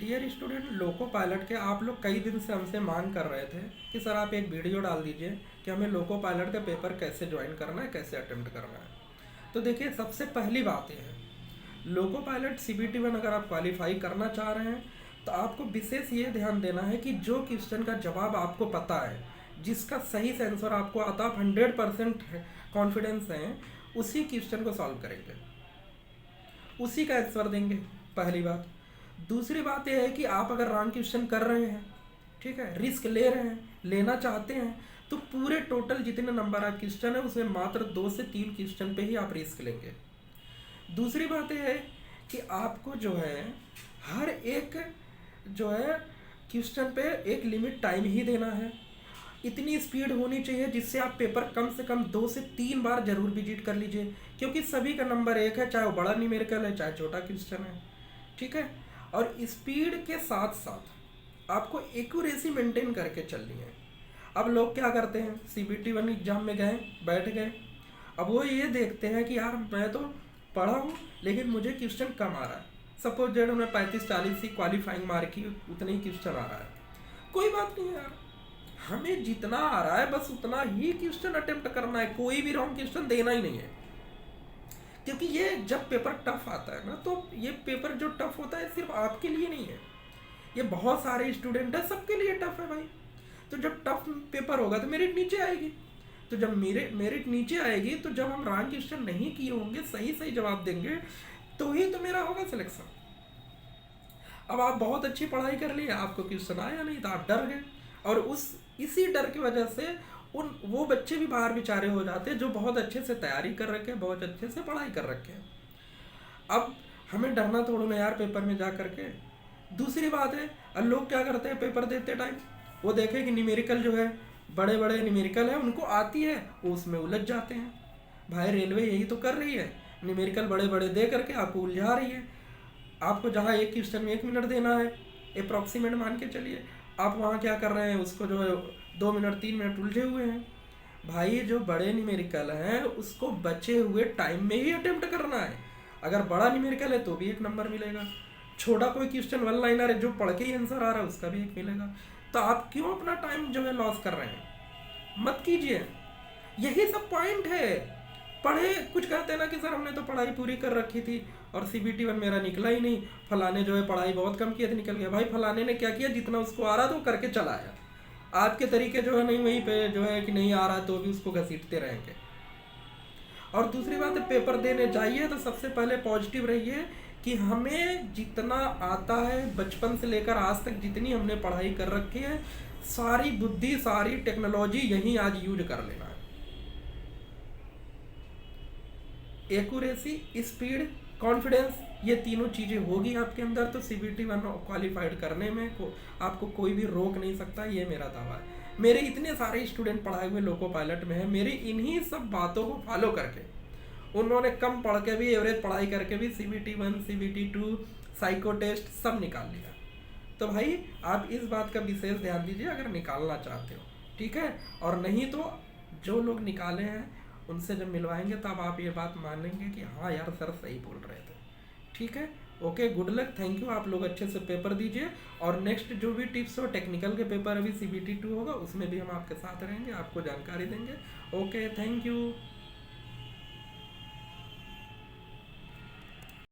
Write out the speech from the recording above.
Dear student, loco pilot के आप लोग कई दिन से हमसे मांग कर रहे थे कि सर आप एक वीडियो डाल दीजिए कि हमें लोको पायलट का पेपर कैसे ज्वाइन करना है, कैसे अटेम्प्ट करना है। तो देखिए, सबसे पहली बात यह है, लोको पायलट CBT 1 अगर आप क्वालिफाई करना चाह रहे हैं तो आपको विशेष ये ध्यान देना है कि जो क्वेश्चन का जवाब आपको पता है, जिसका सही से आंसर आपको आता, आप 100% कॉन्फिडेंस है, उसी क्वेश्चन को सॉल्व करेंगे, उसी का आंसर देंगे। पहली बात। दूसरी बात यह है कि आप अगर रॉन्ग क्वेश्चन कर रहे हैं, ठीक है, रिस्क ले रहे हैं, लेना चाहते हैं, तो पूरे टोटल जितने नंबर आप क्वेश्चन है उसमें मात्र 2 से 3 क्वेश्चन पे ही आप रिस्क लेंगे। दूसरी बात यह है कि आपको जो है हर एक जो है क्वेश्चन पे एक लिमिट टाइम ही देना है। इतनी स्पीड होनी चाहिए जिससे आप पेपर कम से कम 2 से 3 बार जरूर विजिट कर लीजिए, क्योंकि सभी का नंबर एक है, चाहे वो बड़ा न्यूमेरिकल है चाहे छोटा क्वेश्चन है, ठीक है। और स्पीड के साथ साथ आपको एक्यूरेसी मेंटेन करके चलनी है। अब लोग क्या करते हैं, CBT 1 एग्जाम में गए, बैठ गए, अब वो ये देखते हैं कि यार मैं तो पढ़ा हूँ लेकिन मुझे क्वेश्चन कम आ रहा है। सपोज जेड उन्हें 35-40 ही क्वालिफाइंग मार्क की उतने ही क्वेश्चन आ रहा है। कोई बात नहीं यार, हमें जितना आ रहा है बस उतना ही क्वेश्चन अटेम्प्ट करना है, कोई भी रॉन्ग क्वेश्चन देना ही नहीं है। क्योंकि ये जब पेपर टफ आता है ना, तो ये पेपर जो टफ होता है सिर्फ आपके लिए नहीं है, ये बहुत सारे स्टूडेंट है, सबके लिए टफ है भाई। तो जब टफ पेपर होगा तो मेरिट नीचे आएगी, तो जब मेरिट नीचे आएगी तो जब हम रॉन्ग क्वेश्चन नहीं किए होंगे, सही सही जवाब देंगे, तो ही तो मेरा होगा सिलेक्शन। अब आप बहुत अच्छी पढ़ाई कर लिए, आपको क्वेश्चन आया नहीं तो आप डर गए, और इसी डर की वजह से वो बच्चे भी बाहर बेचारे हो जाते हैं जो बहुत अच्छे से तैयारी कर रखे हैं, बहुत अच्छे से पढ़ाई कर रखे हैं। अब हमें डरना थोड़ा ना यार पेपर में जा करके। दूसरी बात है, अब लोग क्या करते हैं पेपर देते टाइम, वो देखे कि न्यूमेरिकल जो है, बड़े बड़े न्यूमेरिकल है उनको आती है, वो उसमें उलझ जाते हैं। भाई रेलवे यही तो कर रही है, न्यूमेरिकल बड़े बड़े दे करके आपको उलझा रही है। आपको जहाँ एक क्वेश्चन में 1 मिनट देना है, अप्रॉक्सीमेट मान के चलिए, आप वहाँ क्या कर रहे हैं, उसको जो है 2 मिनट 3 मिनट उलझे हुए हैं। भाई जो बड़े न्यूमेरिकल हैं उसको बचे हुए टाइम में ही अटेम्प्ट करना है। अगर बड़ा न्यूमेरिकल है तो भी 1 नंबर मिलेगा, छोटा कोई क्वेश्चन 1 लाइनर है जो पढ़ के ही आंसर आ रहा है उसका भी 1 मिलेगा। तो आप क्यों अपना टाइम जो है लॉस कर रहे हैं, मत कीजिए। यही सब पॉइंट है। पढ़े, कुछ कहते हैं ना कि सर हमने तो पढ़ाई पूरी कर रखी थी और CBT 1 मेरा निकला ही नहीं, फलाने जो है पढ़ाई बहुत कम किया तो निकल गया। भाई फलाने ने क्या किया, जितना उसको आ रहा था वो करके चला आया। आपके तरीके जो है नहीं, वहीं पे जो है कि नहीं आ रहा तो भी उसको घसीटते रहेंगे। और दूसरी बात है, पेपर देने जाइए तो सबसे पहले पॉजिटिव रहिए कि हमें जितना आता है, बचपन से लेकर आज तक जितनी हमने पढ़ाई कर रखी है, सारी बुद्धि सारी टेक्नोलॉजी यहीं आज यूज कर लेना है। एक्यूरेसी, स्पीड, कॉन्फिडेंस, ये तीनों चीज़ें होगी आपके अंदर तो CBT 1 क्वालिफाइड करने में आपको कोई भी रोक नहीं सकता, ये मेरा दावा है। मेरे इतने सारे स्टूडेंट पढ़ाए हुए लोको पायलट में है, मेरी इन्हीं सब बातों को फॉलो करके उन्होंने कम पढ़ के भी, एवरेज पढ़ाई करके भी CBT 1 CBT 2 साइको टेस्ट सब निकाल लिया। तो भाई आप इस बात का विशेष ध्यान दीजिए अगर निकालना चाहते हो, ठीक है। और नहीं तो जो लोग निकाले हैं उनसे जब मिलवाएंगे तब आप ये बात मान लेंगे कि हाँ यार सर सही बोल रहे थे, ठीक है। Okay, good luck, thank you. आप लोग अच्छे से पेपर दीजिए, और नेक्स्ट जो भी टिप्स हो, टेक्निकल के पेपर अभी CBT 2 होगा उसमें भी हम आपके साथ रहेंगे, आपको जानकारी देंगे। Okay, thank you.